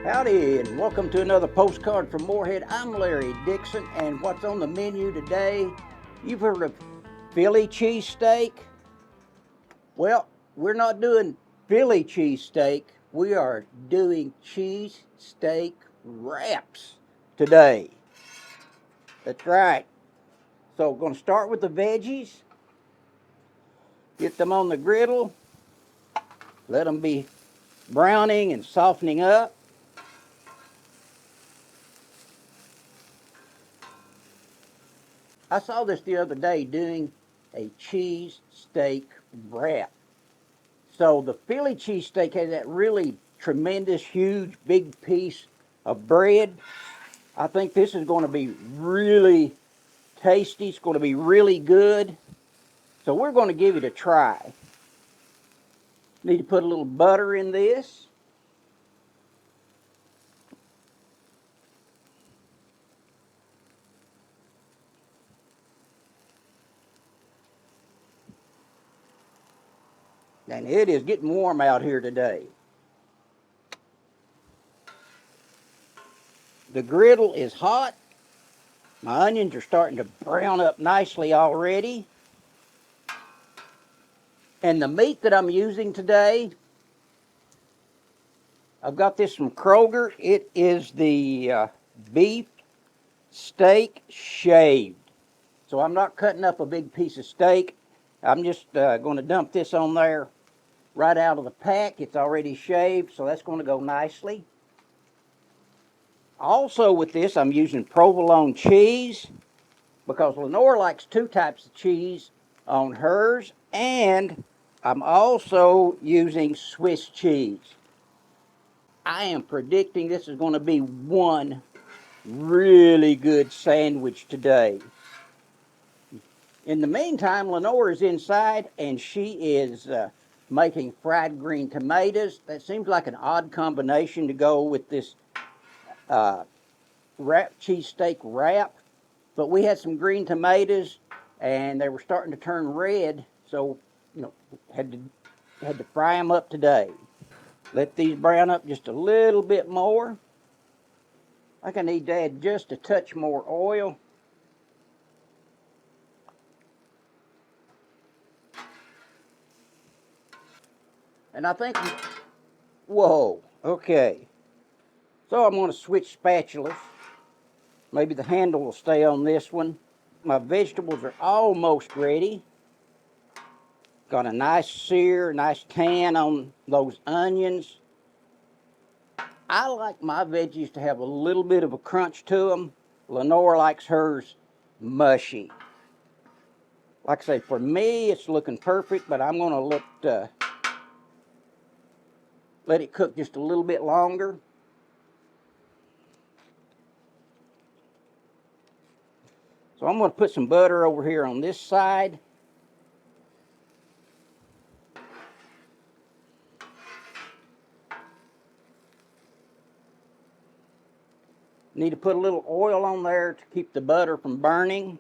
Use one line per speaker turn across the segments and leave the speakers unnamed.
Howdy, and welcome to another postcard from Moorhead. I'm Larry Dixon, and what's on the menu today? You've heard of Philly cheesesteak? Well, we're not doing Philly cheesesteak. We are doing cheesesteak wraps today. That's right. So we're going to start with the veggies. Get them on the griddle. Let them be browning and softening up. I saw this the other day doing a cheese steak wrap. So the Philly cheesesteak has that really tremendous, huge, big piece of bread. I think this is going to be really tasty. It's going to be really good. So we're going to give it a try. Need to put a little butter in this. And it is getting warm out here today. The griddle is hot. My onions are starting to brown up nicely already. And the meat that I'm using today, I've got this from Kroger. It is the beef steak shaved. So I'm not cutting up a big piece of steak. I'm just going to dump this on there right out of the pack. It's already shaved, so that's going to go nicely. Also with this, I'm using provolone cheese because Lenore likes two types of cheese on hers, and I'm also using Swiss cheese. I am predicting this is going to be one really good sandwich today. In the meantime, Lenore is inside and she is making fried green tomatoes. That seems like an odd combination to go with this cheesesteak wrap. But we had some green tomatoes and they were starting to turn red, so had to fry them up today. Let these brown up just a little bit more. I think I need to add just a touch more oil. And I think, whoa, okay. So I'm going to switch spatulas. Maybe the handle will stay on this one. My vegetables are almost ready. Got a nice sear, nice tan on those onions. I like my veggies to have a little bit of a crunch to them. Lenore likes hers mushy. Like I say, for me, it's looking perfect, but I'm going to let it cook just a little bit longer. So I'm going to put some butter over here on this side. Need to put a little oil on there to keep the butter from burning.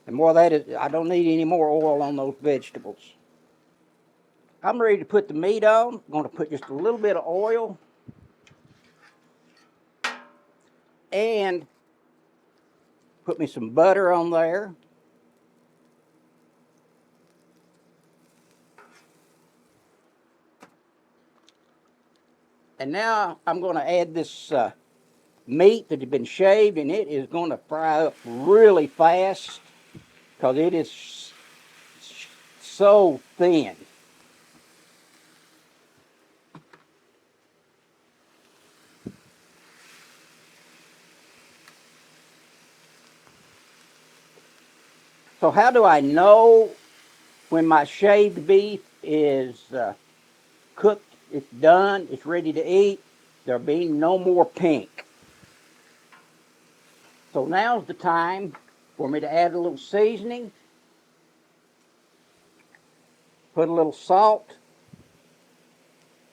And more of that is, I don't need any more oil on those vegetables. I'm ready to put the meat on. I'm going to put just a little bit of oil. And put me some butter on there. And now I'm going to add this meat that has been shaved, and it is going to fry up really fast because it is so thin. So how do I know when my shaved beef is cooked, it's done, it's ready to eat? There being no more pink. So now's the time for me to add a little seasoning. Put a little salt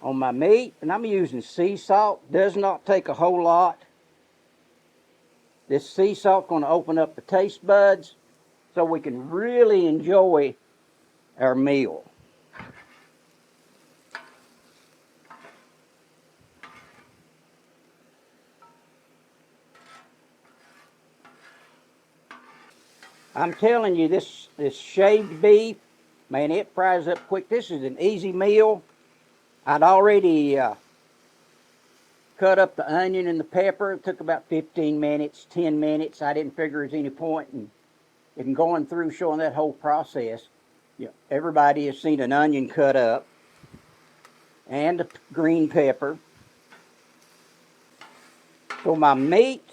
on my meat, and I'm using sea salt. Does not take a whole lot. This sea salt's going to open up the taste buds so we can really enjoy our meal. I'm telling you, this shaved beef, man, it fries up quick. This is an easy meal. I'd already cut up the onion and the pepper. It took about 15 minutes, 10 minutes. I didn't figure there's any point in going through showing that whole process. You know, everybody has seen an onion cut up and a green pepper. So my meat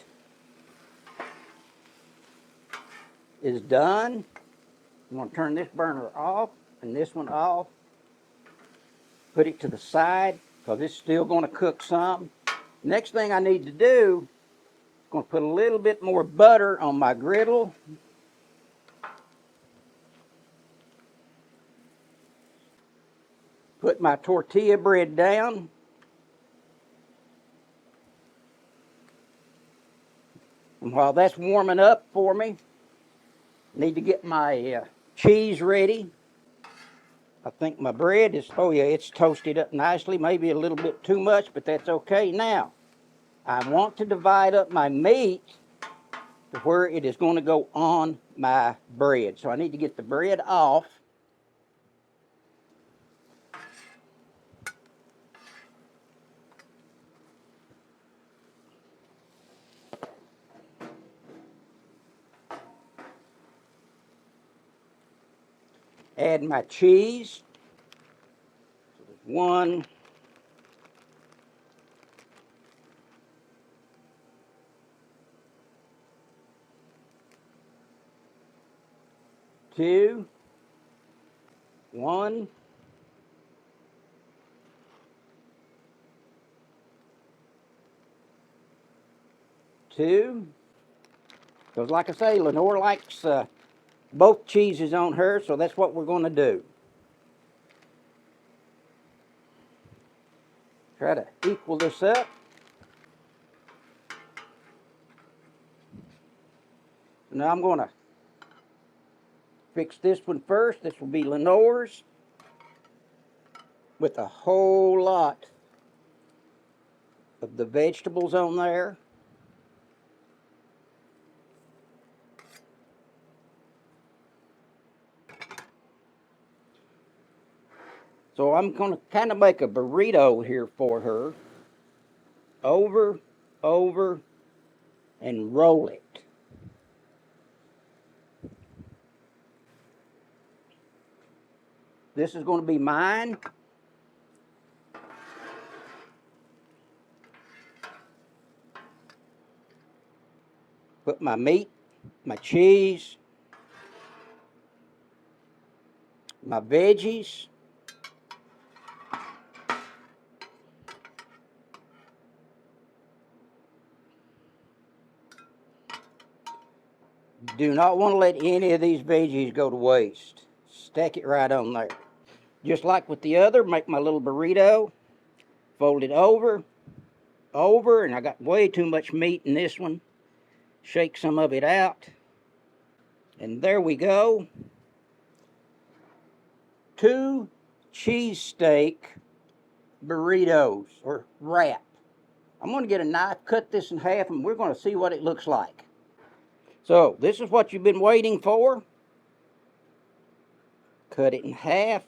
is done. I'm going to turn this burner off and this one off. Put it to the side because it's still going to cook some. Next thing I need to do is going to put a little bit more butter on my griddle. Put my tortilla bread down. And while that's warming up for me, I need to get my cheese ready. I think my bread is, oh yeah, it's toasted up nicely, maybe a little bit too much, but that's okay. Now, I want to divide up my meat to where it is going to go on my bread. So I need to get the bread off. Add my cheese. So there's 1, 2, 1, 2. Because like I say, Lenore likes both cheeses on her, so that's what we're going to do. Try to equal this up. Now I'm going to fix this one first. This will be Lenore's with a whole lot of the vegetables on there. So I'm going to kind of make a burrito here for her. Over, and roll it. This is going to be mine. Put my meat, my cheese, my veggies. Do not want to let any of these veggies go to waste. Stack it right on there. Just like with the other, make my little burrito. Fold it over, and I got way too much meat in this one. Shake some of it out. And there we go. 2 cheesesteak burritos, or wrap. I'm going to get a knife, cut this in half, and we're going to see what it looks like. So, this is what you've been waiting for. Cut it in half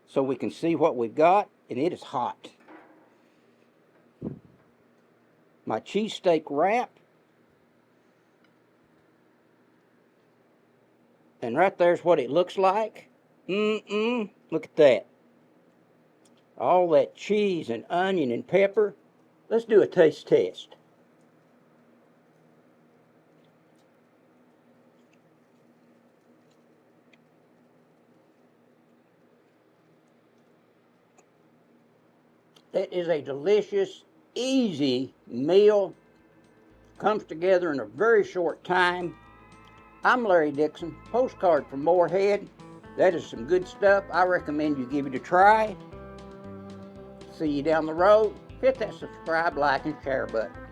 so we can see what we've got, and it is hot. My cheesesteak wrap. And right there's what it looks like. Look at that. All that cheese and onion and pepper. Let's do a taste test. That is a delicious, easy meal. Comes together in a very short time. I'm Larry Dixon, postcard from Moorhead. That is some good stuff. I recommend you give it a try. See you down the road. Hit that subscribe, like, and share button.